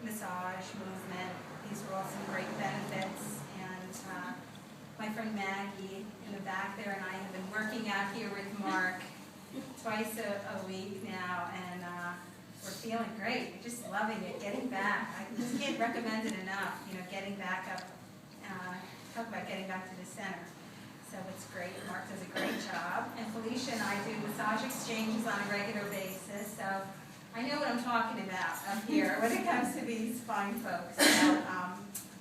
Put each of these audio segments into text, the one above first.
massage, movement. These were all some great benefits. And my friend Maggie in the back there and I have been working out here with Mark twice a week now, and we're feeling great. We're just loving it, getting back. I just can't recommend it enough, getting back up. Talk about getting back to the center. So it's great. Mark does a great job. And Felicia and I do massage exchanges on a regular basis. So I know what I'm talking about up here when it comes to these fine folks. So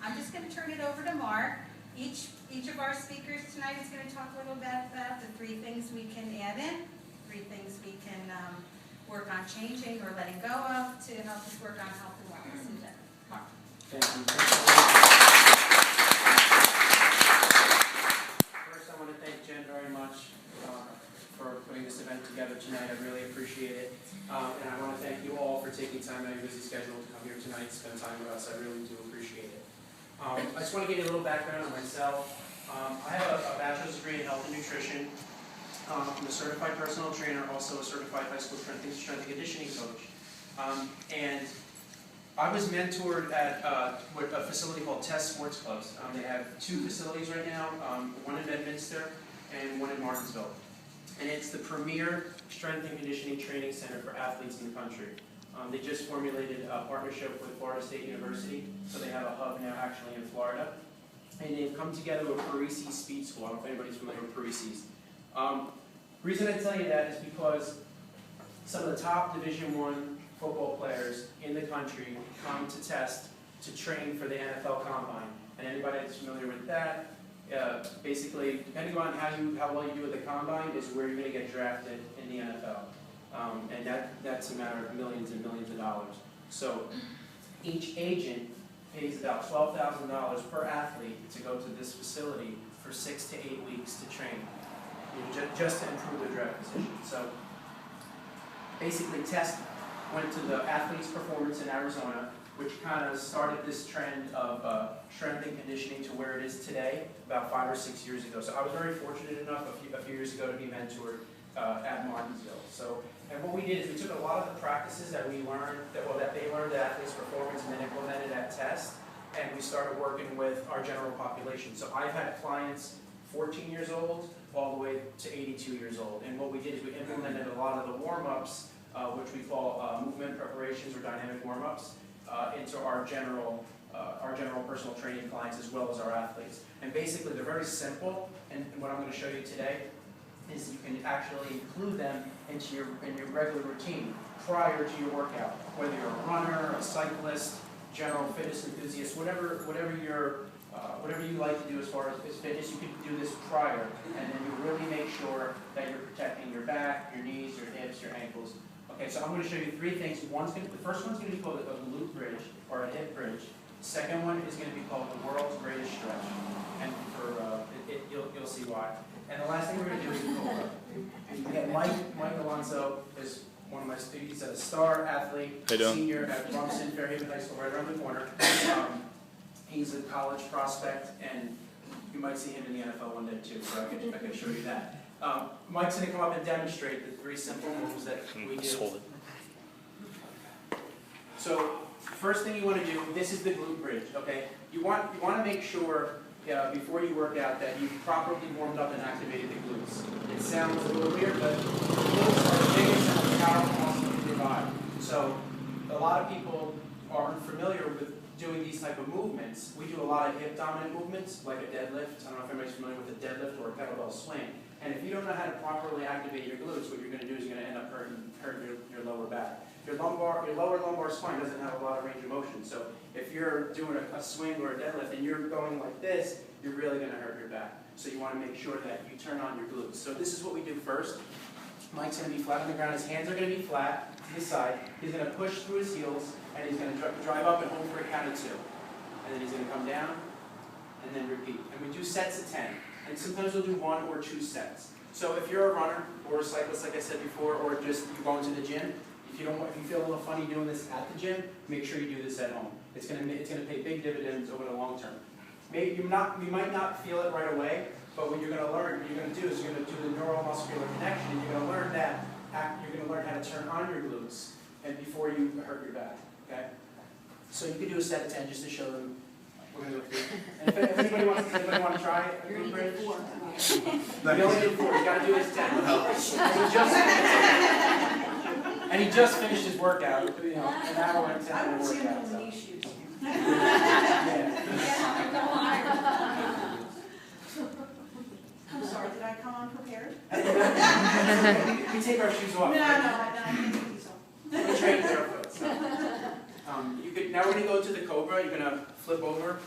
I'm just going to turn it over to Mark. Each of our speakers tonight is going to talk a little bit about the 3 things we can add in, 3 things we can work on changing or letting go of to help us work on health and wellness in general. Mark. Thank you. First, I want to thank Jen very much for putting this event together tonight. I really appreciate it. And I want to thank you all for taking time out of your busy schedule to come here tonight and spend time with us. I really do appreciate it. I just want to give you a little background on myself. I have a bachelor's degree in health and nutrition. I'm a certified personal trainer, also a certified high school strength and conditioning coach. And I was mentored at a facility called Test Sports Clubs. They have 2 facilities right now, one in Bedminster and one in Martinsville. And it's the premier strength and conditioning training center for athletes in the country. They just formulated a partnership with Florida State University, so they have a hub now actually in Florida. And they've come together with Parisi's Speed School. I don't know if anybody's familiar with Parisi's. Reason I tell you that is because some of the top Division I football players in the country come to Test to train for the NFL Combine. And anybody that's familiar with that, basically, depending on how well you do with the Combine, is where you're going to get drafted in the NFL. And that's a matter of millions and millions of dollars. So each agent pays about $12,000 per athlete to go to this facility for 6 to 8 weeks to train, just to improve their draft position. So basically, Test went to the athlete's performance in Arizona, which kind of started this trend of strength and conditioning to where it is today, about 5 or 6 years ago. So I was very fortunate enough a few years ago to be mentored at Martinsville. And what we did is we took a lot of the practices that we learned, that they learned at athlete's performance and then implemented at Test, and we started working with our general population. So I've had clients 14 years old all the way to 82 years old. And what we did is we implemented a lot of the warm-ups, which we call movement preparations or dynamic warm-ups, into our general personal training clients as well as our athletes. And basically they're very simple, and what I'm going to show you today is you can actually include them in your regular routine prior to your workout. Whether you're a runner, a cyclist, general fitness enthusiast, whatever you like to do as far as fitness, you can do this prior, and then you really make sure that you're protecting your back, your knees, your hips, your ankles. Okay, so I'm going to show you 3 things. The first one's going to be called a glute bridge or a hip bridge. The second one is going to be called the world's greatest stretch, and you'll see why. And the last thing we're going to do is a cobra. Again, Mike Alonso is one of my students. He's a star athlete, senior at Rumson Fairhaven High School, right around the corner. He's a college prospect, and you might see him in the NFL one day too, so I can show you that. Mike's going to come up and demonstrate the 3 simple moves that we do. So, first thing you want to do, this is the glute bridge, okay? You want to make sure before you work out that you've properly warmed up and activated the glutes. It sounds a little weird, but the glutes are the biggest and most powerful muscle in your body. So, a lot of people aren't familiar with doing these type of movements. We do a lot of hip dominant movements, like a deadlift. I don't know if everybody's familiar with a deadlift or a kettlebell swing. And if you don't know how to properly activate your glutes, what you're going to do is you're going to end up hurting your lower back. Your lower lumbar spine doesn't have a lot of range of motion. So if you're doing a swing or a deadlift and you're going like this, you're really going to hurt your back. So you want to make sure that you turn on your glutes. So this is what we do first. Mike's going to be flat on the ground. His hands are going to be flat to his side. He's going to push through his heels, and he's going to drive up and hold for a count of 2. And then he's going to come down, and then repeat. And we do sets of 10. And sometimes we'll do 1 or 2 sets. So if you're a runner or a cyclist, like I said before, or just you're going to the gym, if you feel a little funny doing this at the gym, make sure you do this at home. It's going to pay big dividends over the long term. Maybe you might not feel it right away, but what you're going to do is you're going to do the neuromuscular connection. You're going to learn how to turn on your glutes, and before you hurt your back. Okay. So you could do a set of 10 just to show them. We're going to do it. And if anybody want to try it, You're gonna need 4. we only did 4. You got to do his 10. And he just finished his workout. You know, an hour and 10 I minute would see him workout. on So. the knee shoes. Yeah. I'm sorry, did I come unprepared? We take our shoes off. No, I didn't think so. We train barefoot. So. Now we're going to go to the Cobra. You're going to flip over.